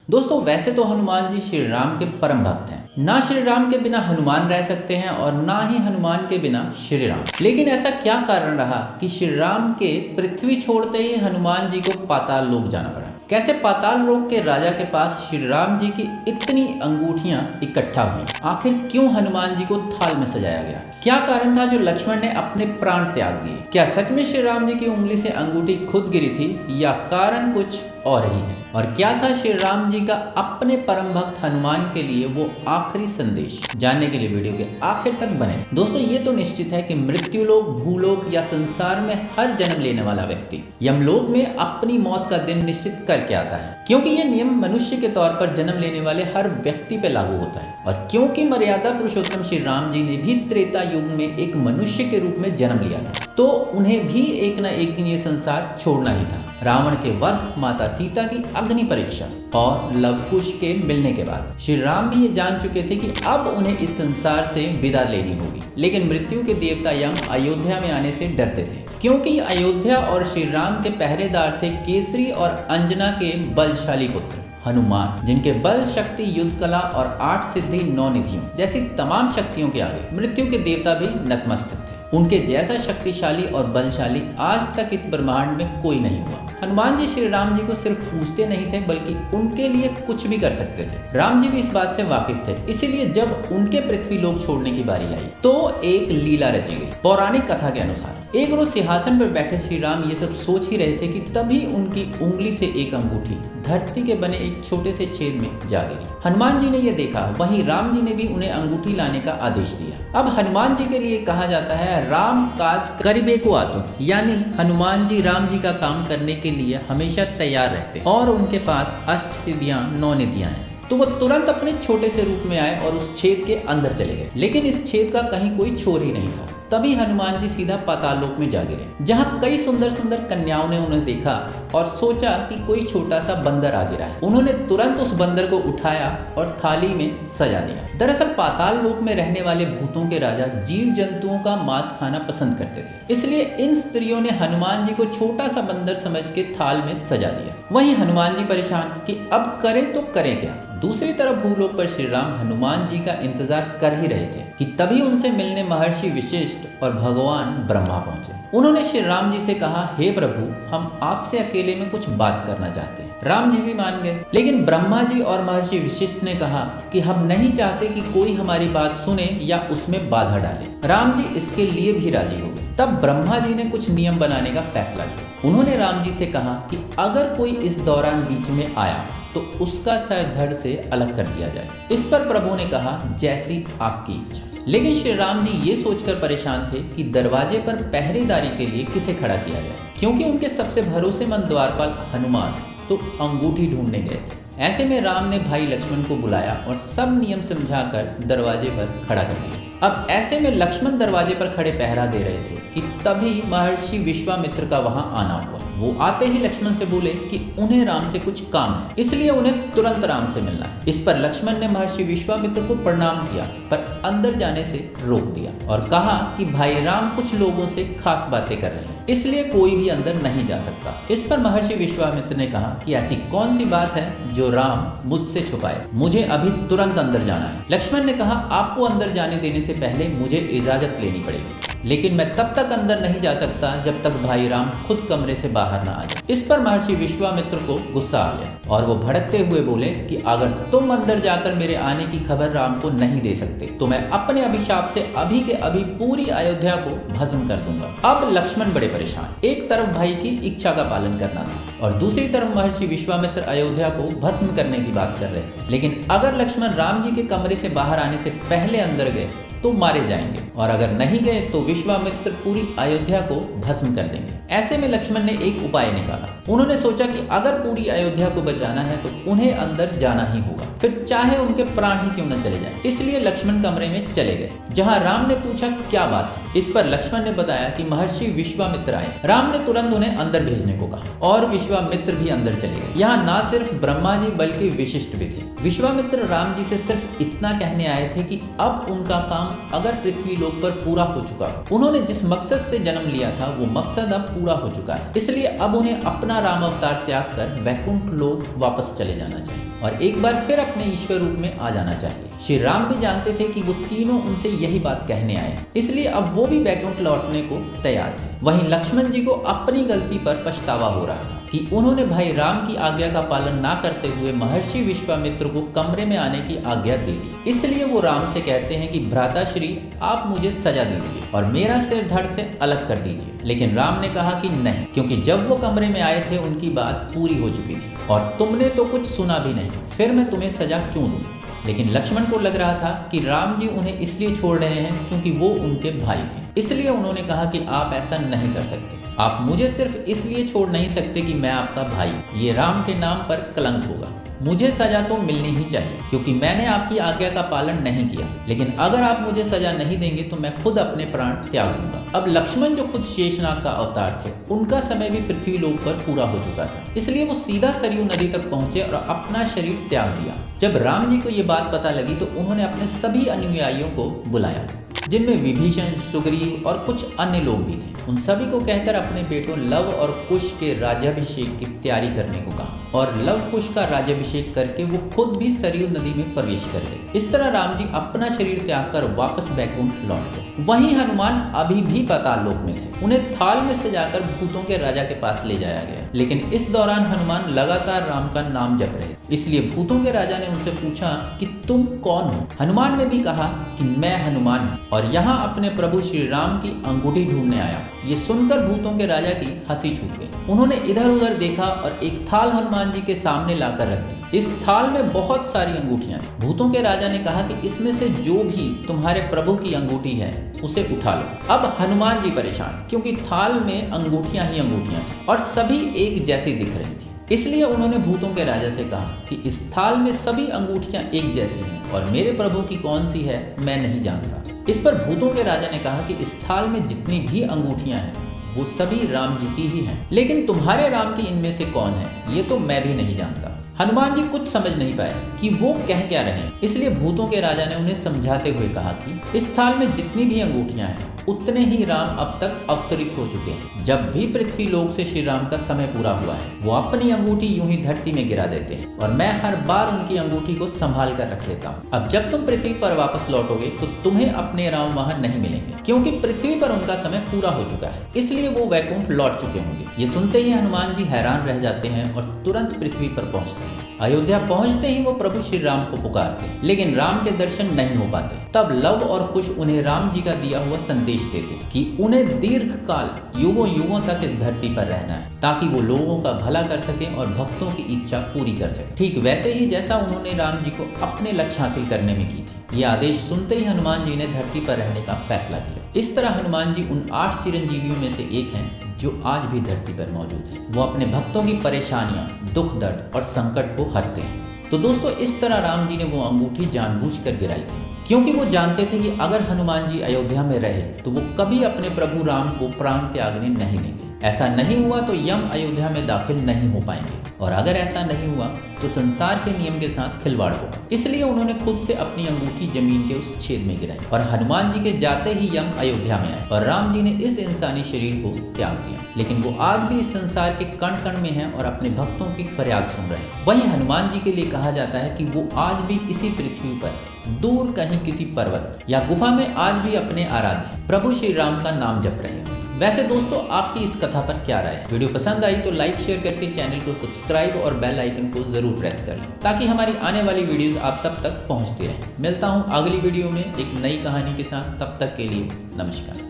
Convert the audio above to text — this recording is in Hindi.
दोस्तों वैसे तो हनुमान जी श्री राम के परम भक्त हैं। ना श्री राम के बिना हनुमान रह सकते हैं और ना ही हनुमान के बिना श्री राम। लेकिन ऐसा क्या कारण रहा कि श्री राम के पृथ्वी छोड़ते ही हनुमान जी को पाताल लोक जाना पड़ा? कैसे पाताल लोक के राजा के पास श्री राम जी की इतनी अंगूठियां इकट्ठा हुई? आखिर क्यों हनुमान जी को थाल में सजाया गया? क्या कारण था जो लक्ष्मण ने अपने प्राण त्याग दिए? क्या सच में श्री राम जी की उंगली से अंगूठी खुद गिरी थी या कारण कुछ और ही है? और क्या था श्री राम जी का अपने परम भक्त हनुमान के लिए वो आखिरी संदेश? जानने के लिए वीडियो के आखिर तक बने। दोस्तों ये तो निश्चित है कि मृत्युलोक, भूलोक या संसार में हर जन्म लेने वाला व्यक्ति यमलोक में अपनी मौत का दिन निश्चित करके आता है, क्योंकि ये नियम मनुष्य के तौर पर जन्म लेने वाले हर व्यक्ति पे लागू होता है। और क्योंकि मर्यादा पुरुषोत्तम श्री राम जी ने भी त्रेता युग में एक मनुष्य के रूप में जन्म लिया था, तो उन्हें भी एक न एक दिन ये संसार छोड़ना ही था। रावण के वध, माता सीता की अग्नि परीक्षा और लव कुश के मिलने के बाद श्री राम भी ये जान चुके थे कि अब उन्हें इस संसार से विदा लेनी होगी। लेकिन मृत्यु के देवता यम अयोध्या में आने से डरते थे, क्योंकि अयोध्या और श्री राम के पहरेदार थे केसरी और अंजना के बलशाली पुत्र हनुमान, जिनके बल, शक्ति, युद्ध कला और 8 सिद्धि 9 निधियों जैसी तमाम शक्तियों के आगे मृत्यु के देवता भी नतमस्तक थे। उनके जैसा शक्तिशाली और बलशाली आज तक इस ब्रह्मांड में कोई नहीं हुआ। हनुमान जी श्री राम जी को सिर्फ पूछते नहीं थे, बल्कि उनके लिए कुछ भी कर सकते थे। राम जी भी इस बात से वाकिफ थे, इसीलिए जब उनके पृथ्वी लोक छोड़ने की बारी आई तो एक लीला रची गई। पौराणिक कथा के अनुसार एक रोज सिंहासन पर बैठे श्री राम ये सब सोच ही रहे थे कि तभी उनकी उंगली से एक अंगूठी धरती के बने एक छोटे से छेद में जा गिरी। हनुमान जी ने यह देखा, वहीं राम जी ने भी उन्हें अंगूठी लाने का आदेश दिया। अब हनुमान जी के लिए कहा जाता है राम काज करिबे को आतुर, यानी हनुमान जी राम जी का काम करने के लिए हमेशा तैयार रहते और उनके पास 8 सिद्धियां 9 निधियां हैं। तो वो तुरंत अपने छोटे से रूप में आए और उस छेद के अंदर चले गए। लेकिन इस छेद का कहीं कोई छोर ही नहीं था। तभी हनुमान जी सीधा पाताल लोक में जा गिरे, जहाँ कई सुंदर सुंदर कन्याओं ने उन्हें देखा और सोचा कि कोई छोटा सा बंदर आ गिरा है। उन्होंने तुरंत उस बंदर को उठाया और थाली में सजा दिया। दरअसल पाताल लोक में रहने वाले भूतों के राजा जीव जंतुओं का मांस खाना पसंद करते थे, इसलिए इन स्त्रियों ने हनुमान जी को छोटा सा बंदर समझ के थाल में सजा दिया। वहीं हनुमान जी परेशान कि अब करें तो करें क्या। दूसरी तरफ भूलोक पर श्री राम हनुमान जी का इंतजार कर ही रहे थे कि तभी उनसे मिलने महर्षि वशिष्ठ और भगवान ब्रह्मा पहुंचे। उन्होंने श्री राम जी से कहा, हे प्रभु, हम आपसे अकेले में कुछ बात करना चाहते हैं। राम जी भी मान गए, लेकिन ब्रह्मा जी और महर्षि वशिष्ठ ने कहा कि हम नहीं चाहते कि कोई हमारी बात सुने या उसमें बाधा डाले। राम जी इसके लिए भी राजी हो गए। तब ब्रह्मा जी ने कुछ नियम बनाने का फैसला किया। उन्होंने राम जी से कहा कि अगर कोई इस दौरान बीच में आया तो उसका सर धड़ से अलग कर दिया जाए। इस पर प्रभु ने कहा, जैसी आपकी इच्छा। लेकिन श्री राम जी ये सोचकर परेशान थे कि दरवाजे पर पहरेदारी के लिए किसे खड़ा किया जाए, क्योंकि उनके सबसे भरोसेमंद द्वारपाल हनुमान तो अंगूठी ढूंढने गए थे। ऐसे में राम ने भाई लक्ष्मण को बुलाया और सब नियम समझाकर दरवाजे पर खड़ा कर दिया। अब ऐसे में लक्ष्मण दरवाजे पर खड़े पहरा दे रहे थे कि तभी महर्षि विश्वामित्र का वहां आना हुआ। वो आते ही लक्ष्मण से बोले कि उन्हें राम से कुछ काम है, इसलिए उन्हें तुरंत राम से मिलना है। इस पर लक्ष्मण ने महर्षि विश्वामित्र को प्रणाम किया, पर अंदर जाने से रोक दिया और कहा कि भाई राम कुछ लोगों से खास बातें कर रहे हैं, इसलिए कोई भी अंदर नहीं जा सकता। इस पर महर्षि विश्वामित्र ने कहा कि ऐसी कौन सी बात है जो राम मुझसे छुपाए, मुझे अभी तुरंत अंदर जाना है। लक्ष्मण ने कहा, आपको अंदर जाने देने से पहले मुझे इजाजत लेनी पड़ेगी, लेकिन मैं तब तक अंदर नहीं जा सकता जब तक भाई राम खुद कमरे से बाहर ना आ जाए। इस पर महर्षि विश्वामित्र को गुस्सा आ गया और वो भड़कते हुए बोले कि अगर तुम अंदर जाकर मेरे आने की खबर राम को नहीं दे सकते तो मैं अपने अभिशाप से अभी के अभी पूरी अयोध्या को भस्म कर दूंगा। अब लक्ष्मण बड़े परेशान। एक तरफ भाई की इच्छा का पालन करना था और दूसरी तरफ महर्षि विश्वामित्र अयोध्या को भस्म करने की बात कर रहे थे। लेकिन अगर लक्ष्मण राम जी के कमरे से बाहर आने से पहले अंदर गए तो मारे जाएंगे, और अगर नहीं गए तो विश्वामित्र पूरी अयोध्या को भस्म कर देंगे। ऐसे में लक्ष्मण ने एक उपाय निकाला। उन्होंने सोचा कि अगर पूरी अयोध्या को बचाना है तो उन्हें अंदर जाना ही होगा, फिर चाहे उनके प्राण ही क्यों न चले जाए। इसलिए लक्ष्मण कमरे में चले गए, जहां राम ने पूछा क्या बात है। इस पर लक्ष्मण ने बताया कि महर्षि विश्वामित्र आए। राम ने तुरंत उन्हें अंदर भेजने को कहा और विश्वामित्र भी अंदर चले गए। यहाँ ना सिर्फ ब्रह्मा जी बल्कि वशिष्ठ भी थे। विश्वामित्र राम जी से सिर्फ इतना कहने आए थे कि अब उनका काम अगर पृथ्वी लोक पर पूरा हो चुका है, उन्होंने जिस मकसद से जन्म लिया था वो मकसद अब पूरा हो चुका है, इसलिए अब उन्हें अपना राम अवतार त्याग कर वैकुंठ लोक वापस चले जाना चाहिए। और एक बार फिर अपने ईश्वर रूप में आ जाना चाहिए। श्री राम भी जानते थे कि वो तीनों उनसे यही बात कहने आए, इसलिए अब वो भी वैकुंठ लौटने को तैयार थे। वहीं लक्ष्मण जी को अपनी गलती पर पछतावा हो रहा था कि उन्होंने भाई राम की आज्ञा का पालन ना करते हुए महर्षि विश्वामित्र को कमरे में आने की आज्ञा दे दी। इसलिए वो राम से कहते हैं कि भ्राताश्री, आप मुझे सजा दीजिए और मेरा सिर धड़ से अलग कर दीजिए। लेकिन राम ने कहा कि नहीं, क्योंकि जब वो कमरे में आए थे उनकी बात पूरी हो चुकी थी और तुमने तो कुछ सुना भी नहीं, फिर मैं तुम्हें सजा क्यों दूं? लेकिन लक्ष्मण को लग रहा था कि राम जी उन्हें इसलिए छोड़ रहे हैं क्योंकि वो उनके भाई थे। इसलिए उन्होंने कहा कि आप ऐसा नहीं कर सकते, आप मुझे सिर्फ इसलिए छोड़ नहीं सकते कि मैं आपका भाई, ये राम के नाम पर कलंक होगा। मुझे सजा तो मिलनी ही चाहिए क्योंकि मैंने आपकी आज्ञा का पालन नहीं किया, लेकिन अगर आप मुझे सजा नहीं देंगे तो मैं खुद अपने प्राण त्याग दूंगा। अब लक्ष्मण जो खुद शेषनाग का अवतार थे, उनका समय भी पृथ्वी लोक पर पूरा हो चुका था, इसलिए वो सीधा सरयू नदी तक पहुंचे और अपना शरीर त्याग दिया। जब राम जी को ये बात पता लगी तो उन्होंने अपने सभी अनुयायियों को बुलाया, जिनमें विभीषण, सुग्रीव और कुछ अन्य लोग भी थे। उन सभी को कहकर अपने बेटों लव और कुश के राज्याभिषेक की तैयारी करने को कहा और लव कुश का राज्याभिषेक करके वो खुद भी सरयू नदी में प्रवेश कर गए। इस तरह राम जी अपना शरीर त्याग कर वापस वैकुंठ लौट गए। वहीं हनुमान अभी भी पाताल लोक में थे। उन्हें थाल में सजाकर भूतों के राजा के पास ले जाया गया, लेकिन इस दौरान हनुमान लगातार राम का नाम जप रहे। इसलिए भूतों के राजा ने उनसे पूछा कि तुम कौन हो? हनुमान ने भी कहा कि मैं हनुमान हूँ और यहाँ अपने प्रभु श्री राम की अंगूठी ढूंढने आया। ये सुनकर भूतों के राजा की हंसी छूट गई। उन्होंने इधर उधर देखा और एक थाल हनुमान जी के सामने लाकर रख दी। इस थाल में बहुत सारी अंगूठियां थी। भूतों के राजा ने कहा कि इसमें से जो भी तुम्हारे प्रभु की अंगूठी है उसे उठा लो। अब हनुमान जी परेशान, क्योंकि थाल में अंगूठियां ही अंगूठियां थी और सभी एक जैसी दिख रही थी। इसलिए उन्होंने भूतों के राजा से कहा कि इस थाल में सभी अंगूठियां एक जैसी हैं और मेरे प्रभु की कौन सी है मैं नहीं जानता। इस पर भूतों के राजा ने कहा कि इस थाल में जितनी भी अंगूठियां हैं वो सभी राम जी की ही हैं, लेकिन तुम्हारे राम की इनमें से कौन है ये तो मैं भी नहीं जानता। हनुमान जी कुछ समझ नहीं पाए कि वो कह क्या रहे हैं, इसलिए भूतों के राजा ने उन्हें समझाते हुए कहा कि इस थाल में जितनी भी अंगूठियां हैं उतने ही राम अब तक अवतरित हो चुके हैं। जब भी पृथ्वी लोक से श्री राम का समय पूरा हुआ है वो अपनी अंगूठी यूं ही धरती में गिरा देते हैं और मैं हर बार उनकी अंगूठी को संभाल कर रख लेता हूँ। अब जब तुम पृथ्वी पर वापस लौटोगे तो तुम्हें अपने राम वहां नहीं मिलेंगे, क्योंकि पृथ्वी पर उनका समय पूरा हो चुका है, इसलिए वो वैकुंठ लौट चुके होंगे। ये सुनते ही हनुमान जी हैरान रह जाते हैं और तुरंत पृथ्वी पर पहुंचते हैं। अयोध्या पहुंचते ही वो प्रभु श्री राम को पुकारते, लेकिन राम के दर्शन नहीं हो पाते। तब लव और कुश उन्हें राम जी का दिया हुआ संदेश देते कि उन्हें दीर्घ काल युगों युगों तक इस धरती पर रहना है, ताकि वो लोगों का भला कर सके और भक्तों की इच्छा पूरी कर सके, ठीक वैसे ही जैसा उन्होंने राम जी को अपने लक्ष्य हासिल करने में की थी। ये आदेश सुनते ही हनुमान जी ने धरती पर रहने का फैसला किया। इस तरह हनुमान जी उन 8 चिरंजीवियों में से एक हैं जो आज भी धरती पर मौजूद है। वो अपने भक्तों की परेशानियां, दुख दर्द और संकट को हरते हैं। तो दोस्तों, इस तरह राम जी ने वो अंगूठी जानबूझकर गिराई थी, क्योंकि वो जानते थे कि अगर हनुमान जी अयोध्या में रहे तो वो कभी अपने प्रभु राम को प्राण त्यागने नहीं देंगे। ऐसा नहीं हुआ तो यम अयोध्या में दाखिल नहीं हो पाएंगे, और अगर ऐसा नहीं हुआ तो संसार के नियम के साथ खिलवाड़ होगा। इसलिए उन्होंने खुद से अपनी अंगूठी जमीन के उस छेद में गिराई और हनुमान जी के जाते ही यम अयोध्या में आए और राम जी ने इस इंसानी शरीर को त्याग दिया। लेकिन वो आज भी इस संसार के कण कण में हैं और अपने भक्तों की फरियाद सुन रहे हैं। वहीं हनुमान जी के लिए कहा जाता है कि वो आज भी इसी पृथ्वी पर दूर कहीं किसी पर्वत या गुफा में आज भी अपने आराध्य प्रभु श्री राम का नाम जप रहे हैं। वैसे दोस्तों, आपकी इस कथा पर क्या राय है? वीडियो पसंद आई तो लाइक शेयर करके चैनल को सब्सक्राइब और बेल आइकन को जरूर प्रेस कर लें, ताकि हमारी आने वाली वीडियोस आप सब तक पहुंचती रहें। मिलता हूं अगली वीडियो में एक नई कहानी के साथ, तब तक के लिए नमस्कार।